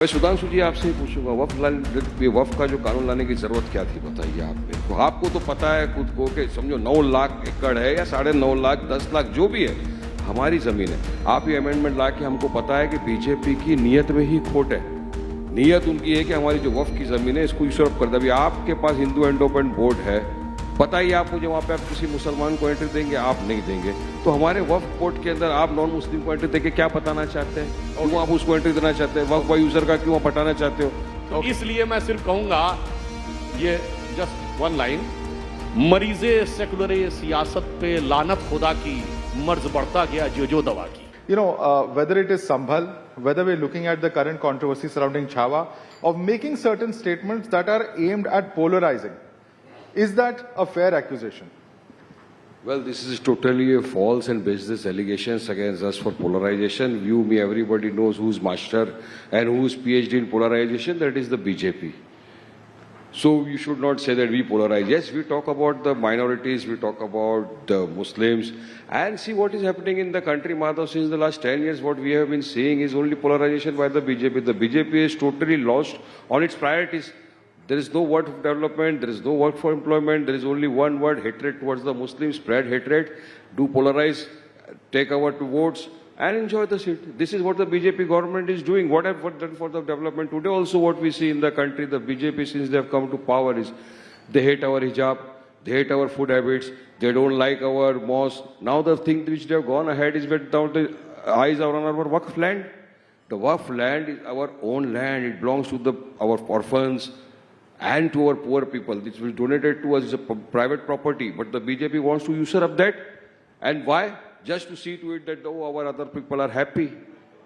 मैं सुधांशु जी आपसे ही पूछूंगा वफ का जो कानून लाने की जरूरत क्या थी, बताइए आप मेरे को। आपको तो पता है खुद को कि समझो 9 लाख एकड़ है या 9.5 लाख 10 लाख जो भी है, हमारी जमीन है। आप ये अमेंडमेंट ला के हमको पता है कि बीजेपी की नीयत में ही खोट है। नीयत उनकी है कि हमारी जो वफ की जमीन है इसको यूसर्फ कर दे। अभी आपके पास हिंदू एंडोमेंट बोर्ड है, बताइए आप मुझे वहाँ पे आप किसी मुसलमान को एंट्री देंगे? आप नहीं देंगे। तो हमारे वक्फ बोर्ड के अंदर आप नॉन मुस्लिम को एंट्री देके क्या बताना चाहते हैं? क्यों आप उसको एंट्री देना चाहते हैं? वक्फ का यूजर का क्यों आप हटाना चाहते हो? तो इसलिए मैं सिर्फ कहूंगा, ये जस्ट वन लाइन, मरीजे सेकुलर सियासत पे लानत खुदा की, मर्ज बढ़ता गया जो दवा की। You know, whether it is Sambhal, whether we're looking at the current controversy surrounding Chhawa, of making certain statements that are aimed at polarizing, is that a fair accusation? Well, this is totally a false and baseless allegations against us for polarization. You, me, everybody knows who's master and who's PhD in polarization. That is the BJP. So you should not say that we polarize. Yes, we talk about the minorities, we talk about the Muslims, and see what is happening in the country, Madhav. Since the last 10 years, what we have been seeing is only polarization by the BJP. The BJP is totally lost on its priorities. There is no word for development, there is no word for employment, there is only one word: hatred towards the Muslims. Spread hatred, do polarize, take our two votes, and enjoy the seat. This is what the BJP government is doing. What have done for the development? Today also what we see in the country, the BJP, since they have come to power, is they hate our hijab, they hate our food habits, they don't like our mosque. Now the thing which they have gone ahead is that now the eyes are on our Waqf land. The Waqf land is our own land. It belongs to our orphans and to our poor people. This was donated to us as a private property, but the BJP wants to usurp that. And why? Just to see to it that our other people are happy,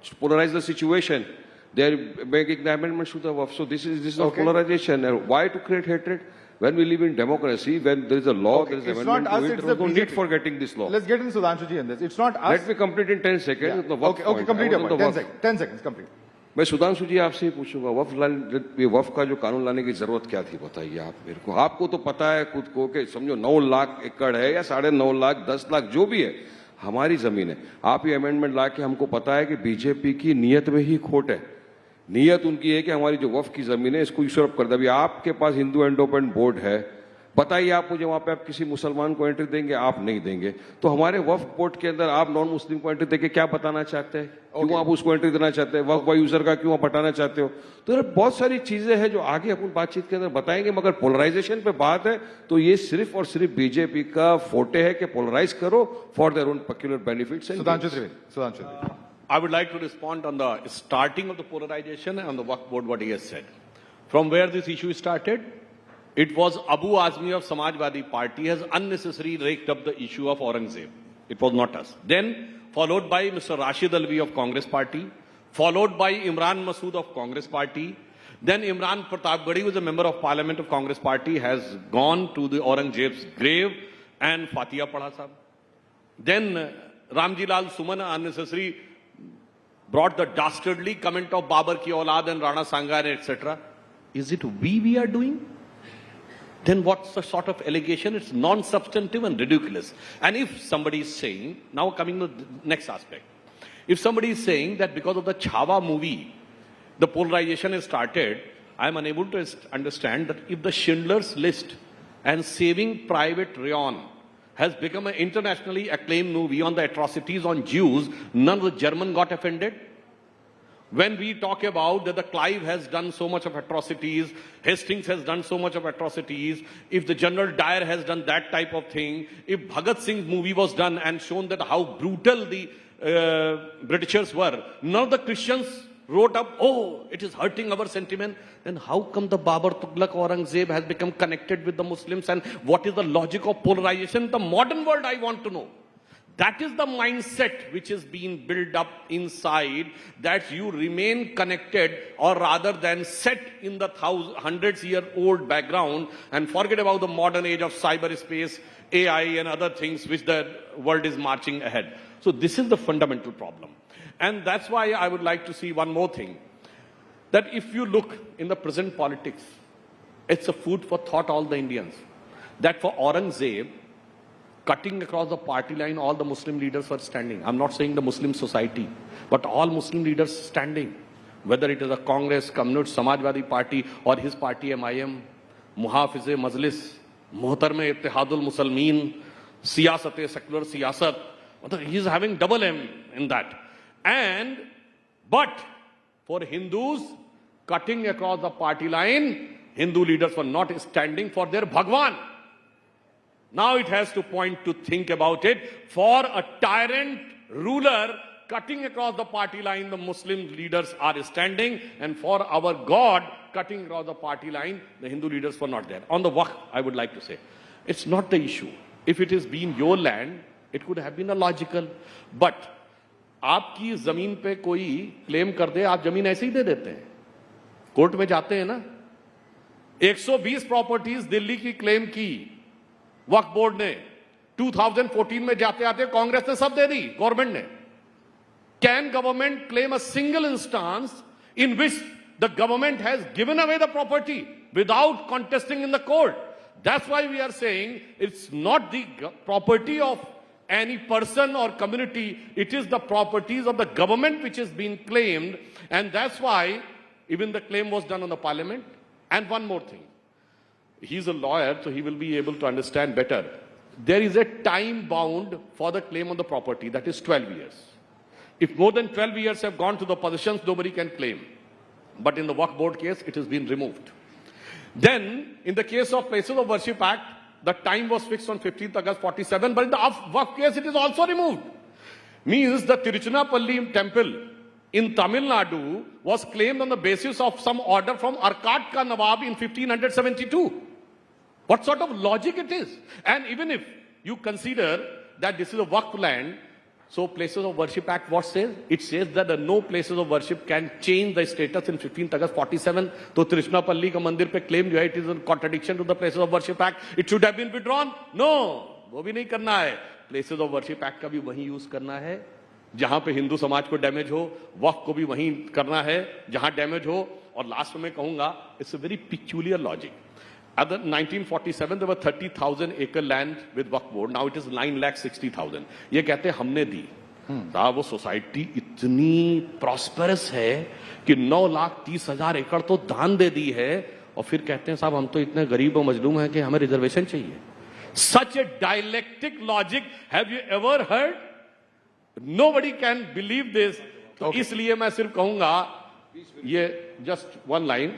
to polarize the situation. They are making the amendments to the Waqf. So this is not polarization. And why to create hatred? When we live in democracy, when there is a law, there is an amendment to it, there is no need for getting this law. Let's get into Sudhanshu ji in this. It's not us. Let me complete in 10 seconds. Yeah. With the Waqf Okay, complete your point. 10 seconds, complete. मैं सुधांशु जी आपसे ही पूछूंगा वफ का जो कानून लाने की जरूरत क्या थी, बताइए आप मेरे को। आपको तो पता है खुद को कि समझो 9 लाख एकड़ है या 9.5 लाख 10 लाख जो भी है, हमारी जमीन है। आप ये अमेंडमेंट ला के हमको पता है कि बीजेपी की नीयत में ही खोट है। नीयत उनकी है कि हमारी जो वफ की जमीन है इसको यूसर्फ कर दे। अभी आपके पास हिंदू एंडोमेंट बोर्ड है, बताइए आप मुझे वहां पे आप किसी मुसलमान को एंट्री देंगे? आप नहीं देंगे। तो हमारे वक्फ बोर्ड के अंदर आप नॉन मुस्लिम को एंट्री देके क्या बताना चाहते हैं? क्यों आप उसको एंट्री देना चाहते हैं? वक्फ यूजर का क्यों आप हटाना चाहते हो? तो बहुत सारी चीजें हैं जो आगे अपन बातचीत के अंदर बताएंगे, मगर पोलराइजेशन पे बात है तो ये सिर्फ और सिर्फ बीजेपी का फोटे है कि पोलराइज करो for their own peculiar benefits. Sudhanshu. I would like to respond on the starting of the polarization and the Waqf board, what he has said. From where this issue started, it was Abu Azmi of Samajwadi Party has unnecessarily raked up the issue of Aurangzeb. It was not us. Then followed by Mr. Rashid Alvi of Congress Party, followed by Imran Masood of Congress Party. Then Imran Pratapgarhi, who is a member of Parliament of Congress Party, has gone to the Aurangzeb's grave and Fatiha Padha Sahib. Then Ramji Lal Suman unnecessarily brought the dastardly comment of Babar ki aulad and Rana Sanga, etc. Is it we are doing? Then what's the sort of allegation? It's non-substantive and ridiculous. And if somebody is saying, now coming to the next aspect, if somebody is saying that because of the Chhawa movie, the polarization has started, I am unable to understand that if the Schindler's List and Saving Private Ryan has become an internationally acclaimed movie on the atrocities on Jews, none of the German got offended. When we talk about that the Clive has done so much of atrocities, Hastings has done so much of atrocities, if the General Dyer has done that type of thing, if Bhagat Singh's movie was done and shown that how brutal the Britishers were, none of the Christians wrote up, oh, it is hurting our sentiment. Then how come the Babar Tughlaq Aurangzeb has become connected with the Muslims, and what is the logic of polarization? The modern world, I want to know. That is the mindset which is being built up inside, that you remain connected, or rather than set in the hundreds-year-old background and forget about the modern age of cyberspace, AI and other things which the world is marching ahead. So this is the fundamental problem. And that's why I would like to see one more thing, that if you look in the present politics, it's a food for thought all the Indians, that for Aurangzeb, cutting across the party line, all the Muslim leaders were standing. I'm not saying the Muslim society, but all Muslim leaders standing. whether it is a Congress, Communist, Samajwadi Party or his party MIM, Muhafiz Majlis, Muhtarme Ittihadul Muslimin, Siyasat secular siyasat, he is having double M in that. But for Hindus, cutting across the party line, Hindu leaders were not standing for their Bhagwan. Now it has to point to think about it. For a tyrant ruler cutting across the party line, the Muslim leaders are standing, and for our God cutting across the party line, the Hindu leaders were not there. On the Waqf, I would like to say, it's not the issue. If it has been your land, it could have been a logical. But आपकी जमीन पे कोई claim कर दे, आप जमीन ऐसे ही दे देते हैं, कोर्ट में जाते हैं ना। 120 प्रॉपर्टीज दिल्ली की क्लेम की वक्फ बोर्ड ने, 2014 में जाते आते कांग्रेस ने सब दे दी, गवर्नमेंट ने। Can government claim a single instance in which the government has given away the property without contesting in the court? That's why we are saying it's not the property of any person or community, it is the properties of the government which is being claimed, and that's why even the claim was done on the parliament. And one more thing, he's a lawyer, so he will be able to understand better. There is a time bound for the claim on the property, that is 12 years. If more than 12 years have gone to the possessions, nobody can claim. But in the Waqf Board case, it has been removed. Then, in the case of Places of Worship Act, the time was fixed on 15th August 47, but in the Waqf case, it is also removed. Means the Tiruchirappalli temple in Tamil Nadu was claimed on the basis of some order from Arcad Ka Nawab in 1572. What sort of logic it is? And even if you consider that this is a Waqf land, so Places of Worship Act, what says? It says that no places of worship can change the status in 15th August 47. So Tiruchirappalli ka mandir pe claim jo hai, it is in contradiction to the Places of Worship Act. It should have been withdrawn. No, वो भी नहीं करना है. Places of Worship Act का भी वही use करना है जहां पे हिंदू समाज को डैमेज हो, वक्फ को भी वही करना है जहां डैमेज हो. और लास्ट में कहूंगा, it's a very peculiar logic. At the 1947, there were 30,000 acre land with Waqf Board. Now it is 9,60,000. ये कहते हैं हमने दी. साहब वो सोसाइटी इतनी प्रॉस्पेरस है कि 9,30,000 एकड़ तो दान दे दी है, और फिर कहते हैं साहब हम तो इतने गरीब और मजलूम हैं कि हमें रिजर्वेशन चाहिए. Such a dialectic logic, have you ever heard? Nobody can believe this. तो इसलिए मैं सिर्फ कहूंगा, ये just one line,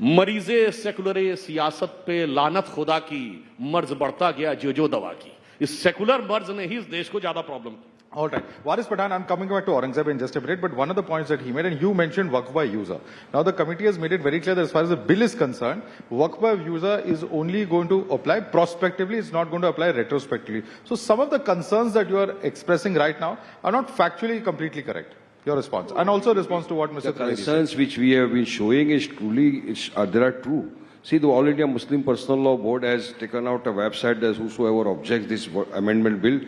मरीजे सेकुलर सियासत पे लानत खुदा की, मर्ज बढ़ता गया जो दवा की. इस सेकुलर मर्ज ने ही इस देश को ज्यादा प्रॉब्लम की. All right. Waris Pathan, I'm coming back to Aurangzeb in just a minute, but one of the points that he made, and you mentioned Waqf by user. Now the committee has made it very clear that as far as the bill is concerned, Waqf by user is only going to apply prospectively, it's not going to apply retrospectively. So some of the concerns that you are expressing right now are not factually completely correct. Your response, and also response to what Mr. The Trivedi concerns said. which we have been showing is truly, there are true. See, the All India Muslim Personal Law Board has taken out a website that whosoever objects this amendment bill,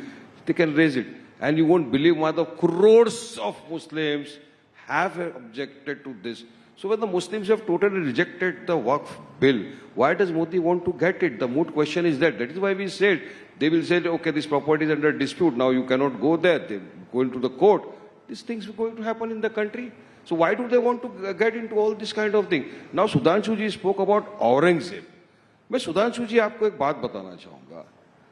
they can raise it. And you won't believe what the crores of Muslims have objected to this. So when the Muslims have totally rejected the Waqf bill, why does Modi want to get it? The moot question is that. That is why we said, they will say, okay, this property is under dispute, now you cannot go there, they go into the court. These things are going to happen in the country. So why do they want to get into all this kind of thing? Now Sudhanshu ji spoke about Aurangzeb. मैं सुधांशु जी आपको एक बात बताना चाहूंगा.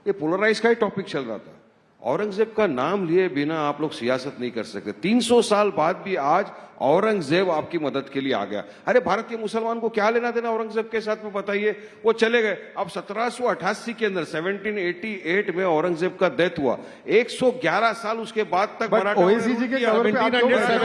ये polarise का ही topic चल रहा था. औरंगजेब का नाम लिए बिना आप लोग सियासत नहीं कर सकते. 300 साल बाद भी आज औरंगजेब आपकी मदद के लिए आ गया. अरे भारत के मुसलमान को क्या लेना देना औरंगजेब के साथ में, बताइए. वो चले गए. अब 1788 के अंदर 1788 में औरंगजेब का डेथ हुआ. 111 साल उसके बाद तक मराठा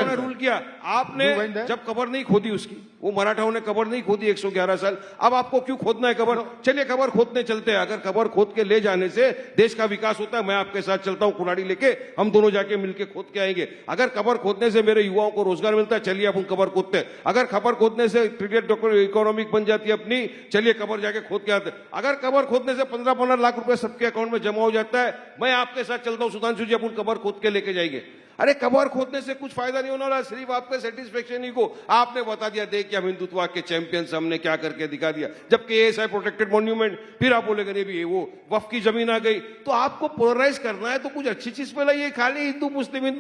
ने रूल किया. आपने जब कबर नहीं खोदी उसकी, वो मराठाओं ने कबर नहीं खोदी 111 साल. अब आपको क्यों खोदना है कबर? चलिए कबर खोदने चलते हैं. अगर कबर खोद के ले जाने से देश का विकास होता है, मैं आपके साथ चलता हूं, कुल्हाड़ी लेके हम दोनों जाके मिलके खोद के आएंगे. अगर कबर खोदने से मेरे युवाओं को रोजगार मिलता है, चलिए अपन कबर खोदते हैं. अगर खबर खोदने से इकोनॉमिक बन जाती है अपनी, चलिए कबर जाके खोद के आते हैं. अगर कबर खोदने से 15-15 लाख रुपए सबके अकाउंट में जमा हो जाता है, मैं आपके साथ चलता हूं सुधांशु जी, अपन कबर खोद के लेके जाएंगे. अरे कबर खोदने से कुछ फायदा नहीं होने वाला, सिर्फ आपके सेटिस्फेक्शन ही को. आपने बता दिया, देख क्या हिंदुत्व के चैंपियंस हमने क्या करके दिखा दिया, जबकि ये है प्रोटेक्टेड मॉन्यूमेंट. फिर आप बोलेगा नहीं भी वो वक्फ की जमीन आ गई. तो आपको पोलराइज करना है तो कुछ अच्छी चीज पे लाइए, खाली हिंदू मुस्लिम.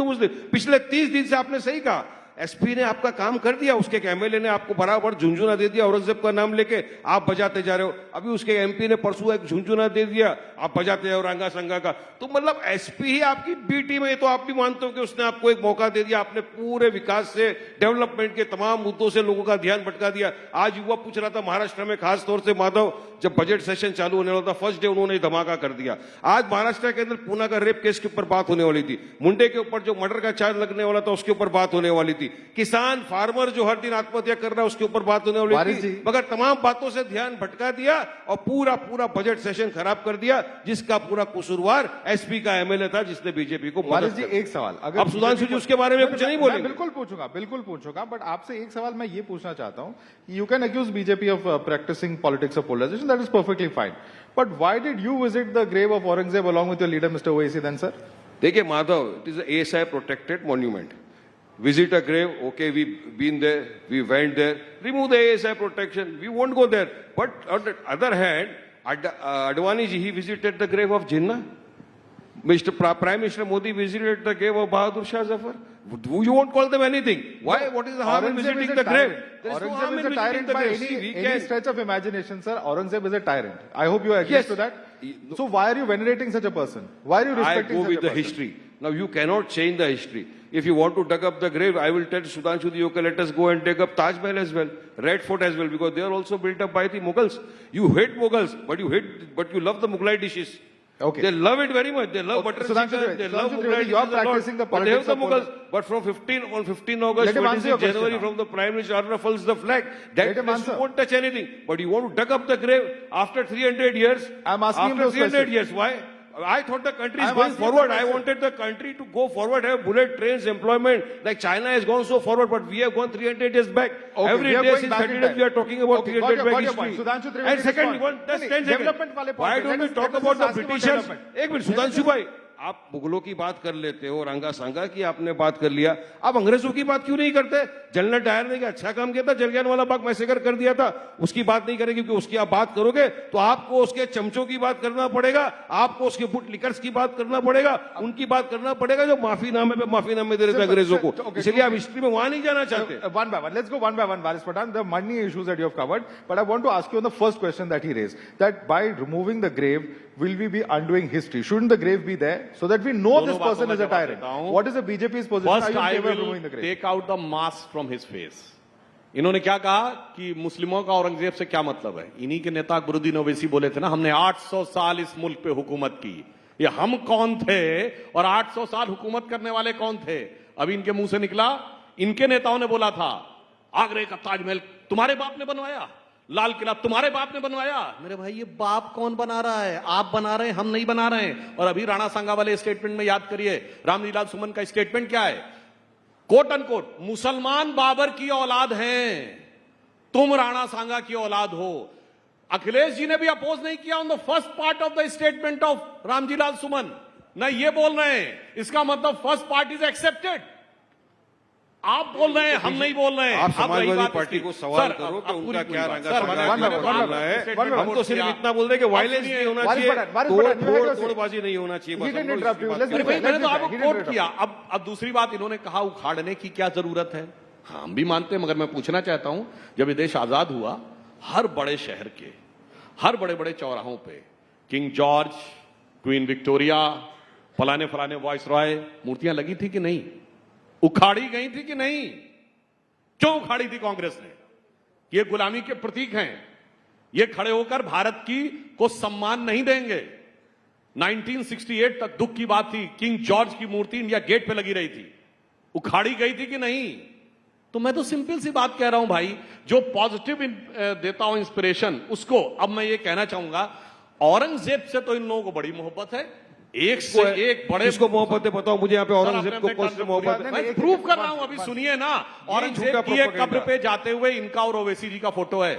पिछले 30 दिन से आपने सही कहा, एसपी ने आपका काम कर दिया, उसके एक एमएलए ने आपको बराबर झुंझुना दे दिया, औरंगजेब का नाम लेके आप बजाते जा रहे हो। अभी उसके एमपी ने परसों एक झुंझुना दे दिया, आप बजाते हो रंगा संगा का। तो मतलब एसपी ही आपकी बी टीम है, तो आप भी मानते हो कि उसने आपको एक मौका दे दिया, आपने पूरे विकास से, डेवलपमेंट के तमाम मुद्दों से लोगों का ध्यान भटका दिया। आज युवा पूछ रहा था महाराष्ट्र में, खास तौर से माधव, जब बजट सेशन चालू होने वाला था, फर्स्ट डे उन्होंने धमाका कर दिया। आज महाराष्ट्र के अंदर पूना का रेप केस के ऊपर बात होने वाली थी, मुंडे के ऊपर जो मर्डर का चार्ज लगने वाला था उसके ऊपर बात होने वाली थी, किसान फार्मर जो हर दिन आत्महत्या कर रहा है उसके ऊपर बात होने वाली वारिस थी, जी। मगर तमाम बातों से ध्यान भटका दिया और पूरा पूरा बजट सेशन खराब कर दिया, जिसका पूरा कसूरवार एसपी का एमएलए था, जिसने बीजेपी को वारिस मदद जी, कर दी। एक सवाल, अगर अब सुधांशु जी उसके बारे में कुछ नहीं बोलेंगे। बिल्कुल पूछूंगा, बट आपसे एक सवाल मैं ये पूछना चाहता हूं, you can accuse BJP of practising politics of polarisation, that is perfectly fine, but why did you visit the grave of Aurangzeb along with your leader Mr. Owaisi then, sir? देखिए Madhav, it is ASI protected monument. Visit a grave, okay, we've been there, we went there, remove the ASI protection, we won't go there. But on the other hand, Advani ji, he visited the grave of Jinnah. Prime Minister Modi visited the grave of Bahadur Shah Zafar. You won't call them anything. Why? What is the harm in Aurangzeb is visiting a the grave? tyrant. There is no Aurangzeb harm is in a visiting tyrant the by grave. See, we any can. stretch of imagination, sir. Aurangzeb is a tyrant. I hope you agree Yes. to that. So why are you venerating such a person? Why are you I respecting go such with a the person? history. Now you cannot change the history. If you want to dig up the grave, I will tell Sudhanshu Ji, okay, let us go and dig up Taj Mahal as well, Red Fort as well, because they are also built up by the Mughals. You hate Mughals, but you love the Mughlai dishes. Okay. They love it very much. They love Okay, butter Sudhanshu chicken. Trivedi, They love Sudhanshu Mughlai Trivedi, you are dishes a lot. practicing the But they have politics the of Mughals. But from 15 August, Let him answer your 26 January, question now. from the Prime Minister unruffles the flag. Let That him place answer. you won't touch anything. But you want to dig up the grave after 300 years. I'm asking him after those 300 questions. years. Why? I thought the country is I'm going asking him forward. the I question. wanted the country to go forward, have bullet trains, employment. Like China has gone so forward, but we have gone 300 years back. Okay, Every we are day going since back in 30 days time. we are talking about Okay, 300 got back your history. point. Sudhanshu Trivedi, And second, respond. just No, 10 development seconds. wale point Why पे, don't we let us- talk let us about the ask him about Britishers? development. एक minute Sudhanshu भाई, आप मुगलों की बात कर लेते हो, रंगा संगा की आपने बात कर लिया, आप अंग्रेजों की बात क्यों नहीं करते? जनरल डायर ने क्या अच्छा काम किया था, जलियांवाला बाग मैसेकर कर दिया था, उसकी बात नहीं करेंगे, क्योंकि उसकी आप बात करोगे तो आपको उसके चमचों की बात करना पड़ेगा, आपको उसके बुट लिकर्स की बात करना पड़ेगा, उनकी बात करना पड़ेगा जो माफीनामे पे माफीनामे दे रहे थे अंग्रेजों को। Okay, इसलिए आप हिस्ट्री में वहां नहीं जाना चाहते। One by one. Let's go one by one, Varis Patan. The money issues that you have covered. But I want to ask you on the first question that he raised, that by removing the grave, will we be undoing history? Shouldn't the grave be there so that we know दोनों this person बातों is में a जवाब tyrant? देता हूं। What is the BJP's position? Are First, you in I favor of will removing the grave? take out the mask from his face. इन्होंने क्या कहा कि मुस्लिमों का औरंगजेब से क्या मतलब है? इन्हीं के नेता अकबरुद्दीन ओवैसी बोले थे ना, हमने 800 साल इस मुल्क पे हुकूमत की। ये हम कौन थे और 800 साल हुकूमत करने वाले कौन थे? अभी इनके मुंह से निकला, इनके नेताओं ने बोला था आगरे का ताजमहल तुम्हारे बाप ने बनवाया, लाल किला तुम्हारे बाप ने बनवाया। मेरे भाई, ये बाप कौन बना रहा है? आप बना रहे हैं, हम नहीं बना रहे हैं। और अभी राणा सांगा वाले स्टेटमेंट में याद करिए, रामलीला सुमन का स्टेटमेंट क्या है? कोट अनकोट, मुसलमान बाबर की औलाद हैं, तुम राणा सांगा की औलाद हो। अखिलेश जी ने भी अपोज नहीं किया on the first part of the statement of Ramjilal Suman. ना ये बोल रहे हैं, इसका मतलब फर्स्ट पार्ट इज एक्सेप्टेड। आप बोल रहे हैं, हम नहीं बोल रहे हैं। आप अब रही समाजवादी बात पार्टी इसकी। को सवाल सर, करो कि अब उनका पूरी क्या बात। रंगा सर, संगा मैंने क्या बोला बोलना है। स्टेटमेंट हम तो नोट सिर्फ किया। इतना बोल रहे कि अब वायलेंस सुनिए, नहीं होना Varis चाहिए, Patan, you have your say. तोड़बाजी नहीं होना चाहिए। He बस didn't हम लोग interrupt इसकी you. बात Let's कर अरे रहे भाई, हैं। मैंने तो He आपको didn't कोट interrupt. किया। अब दूसरी बात इन्होंने कहा उखाड़ने की क्या जरूरत है? हम भी मानते हैं, मगर मैं पूछना चाहता हूं, जब ये देश आजाद हुआ, हर बड़े शहर के हर बड़े बड़े चौराहों पे किंग जॉर्ज, क्वीन विक्टोरिया, फलाने फलाने वॉइस रॉय मूर्तियां लगी थी कि नहीं? उखाड़ी गई थी कि नहीं? क्यों उखाड़ी थी कांग्रेस ने? ये गुलामी के प्रतीक हैं, ये खड़े होकर भारत की को सम्मान नहीं देंगे। 1968 तक दुख की बात थी, किंग जॉर्ज की मूर्ति इंडिया गेट पे लगी रही थी, उखाड़ी गई थी कि नहीं? तो मैं तो सिंपल सी बात कह रहा हूं भाई, जो पॉजिटिव देता हूं इंस्पिरेशन, उसको अब मैं ये कहना चाहूंगा, औरंगजेब से तो इन लोगों को बड़ी मोहब्बत है। एक से एक बड़े किसको मोहब्बत है बताओ मुझे, यहाँ पे औरंगजेब को कौन सी मोहब्बत है? मैं प्रूव कर रहा हूं, अभी सुनिए ना। औरंगजेब की एक कब्र पे जाते हुए इनका और ओवैसी जी का फोटो है।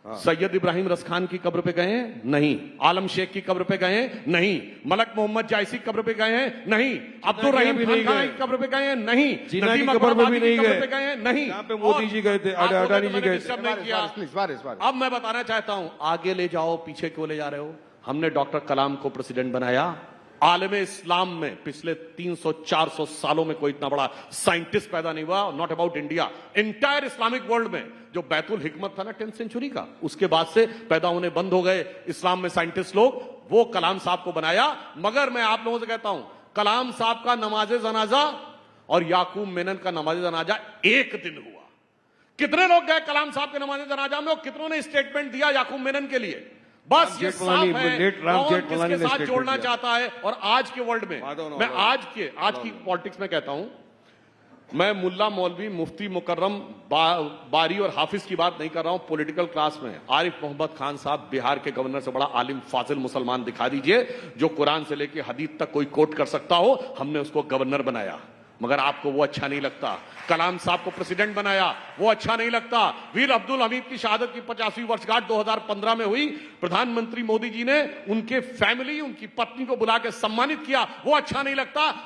सैयद इब्राहिम रस खान की कब्र पे गए हैं? नहीं। आलम शेख की कब्र पे गए हैं? नहीं। मलक मोहम्मद जायसी की कब्र पे गए हैं? नहीं। अब्दुल रहीम खान खान की कब्र पे गए हैं? नहीं। जिन्ना की नदीम कब्र पे भी अकबराबादी की नहीं कब्र गए। पे गए हैं? नहीं। यहाँ पे मोदी जी गए थे, आप लोगों अडानी ने जी गए थे। डिस्टर्ब नहीं किया। Please, Varis. अब मैं बताना चाहता हूं, आगे ले जाओ, पीछे क्यों ले जा रहे हो? हमने डॉक्टर कलाम को प्रेसिडेंट बनाया, आलम इस्लाम में पिछले 300-400 सालों में कोई इतना बड़ा साइंटिस्ट पैदा नहीं हुआ, not about India, entire Islamic world में। जो बैतुल हिकमत था ना 10th सेंचुरी का, उसके बाद से पैदा होने बंद हो गए इस्लाम में साइंटिस्ट लोग, वो कलाम साहब को बनाया। मगर मैं आप लोगों से कहता हूं, कलाम साहब का नमाज जनाजा और याकूब मेनन का नमाज जनाजा एक दिन हुआ। कितने लोग गए कलाम साहब के नमाज जनाजा में और कितनों ने स्टेटमेंट दिया याकूब मेनन के लिए? बस ये साफ है कौन किसके साथ जोड़ना चाहता है। और आज के वर्ल्ड में मैं आज की पॉलिटिक्स में कहता हूं, मैं मुल्ला मौलवी मुफ्ती मुकर्रम बारी और हाफिज की बात नहीं कर रहा हूं। पॉलिटिकल क्लास में आरिफ मोहम्मद खान साहब बिहार के गवर्नर से बड़ा आलिम फाजिल मुसलमान दिखा दीजिए जो कुरान से लेकर हदीस तक कोई कोट कर सकता हो, हमने उसको गवर्नर बनाया। मगर आपको वो अच्छा नहीं लगता। कलाम साहब को प्रेसिडेंट बनाया, वो अच्छा नहीं लगता। वीर अब्दुल हमीद की शहादत की 50वीं वर्षगांठ 2015 में हुई, प्रधानमंत्री मोदी जी ने उनके फैमिली, उनकी पत्नी को बुला के सम्मानित किया, वो अच्छा नहीं लगता।